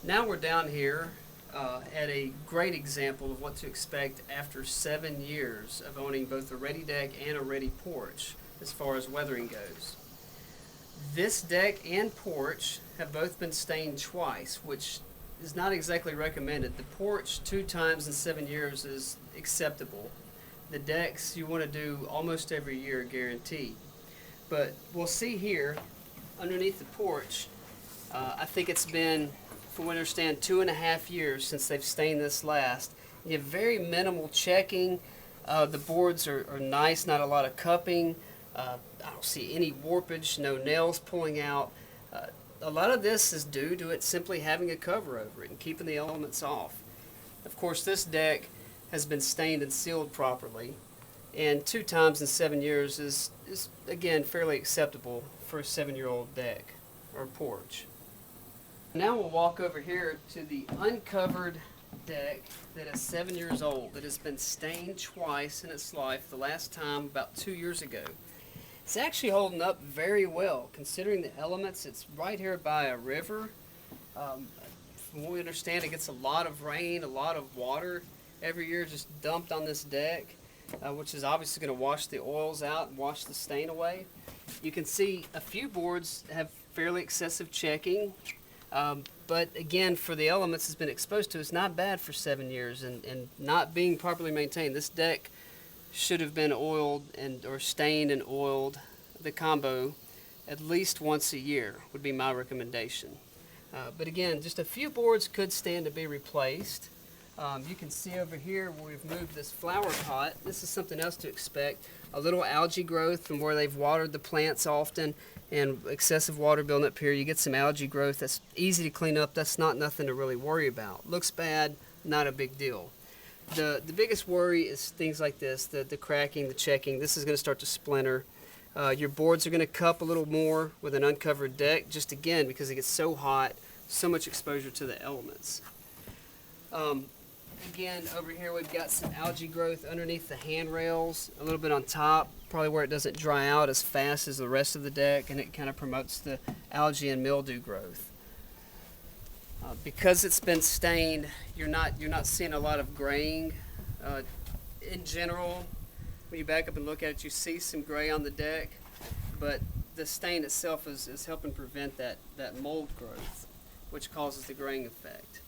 Now we're down here at a great example of what to expect after 7 years of owning both a Ready Deck and a Ready Porch as far as weathering goes. This deck and porch have both been stained twice, which is not exactly recommended. The porch 2 times in 7 years is acceptable. The decks you want to do almost every year, guaranteed. But we'll see here underneath the porch. I think it's been, from what I understand, 2.5 years since they've stained this last. You have very minimal checking. The boards are nice, not a lot of cupping. I don't see any warpage, no nails pulling out. A lot of this is due to it simply having a cover over it and keeping the elements off. Of course, this deck has been stained and sealed properly, and 2 times in 7 years is again fairly acceptable for a 7-year-old deck or porch. Now we'll walk over here to the uncovered deck that is 7 years old, that has been stained twice in its life, the last time about 2 years ago. It's actually holding up very well considering the elements. It's right here by a river. From what we understand, it gets a lot of rain, a lot of water every year just dumped on this deck, which is obviously going to wash the oils out and wash the stain away. You can see a few boards have fairly excessive checking, but again, for the elements it's been exposed to, it's not bad for 7 years and not being properly maintained. This deck should have been oiled or stained and oiled, the combo, at least once a year would be my recommendation. But again, just a few boards could stand to be replaced. You can see over here where we've moved this flower pot. This is something else to expect. A little algae growth from where they've watered the plants often and excessive water building up here. You get some algae growth. That's easy to clean up. That's not nothing to really worry about. Looks bad, not a big deal. The biggest worry is things like this, the cracking, the checking. This is going to start to splinter. Your boards are going to cup a little more with an uncovered deck, just again because it gets so hot, so much exposure to the elements. Again, over here we've got some algae growth underneath the handrails, a little bit on top, probably where it doesn't dry out as fast as the rest of the deck, and it kind of promotes the algae and mildew growth. Because it's been stained, you're not seeing a lot of graying. In general, when you back up and look at it, you see some gray on the deck, but the stain itself is helping prevent that mold growth, which causes the graying effect.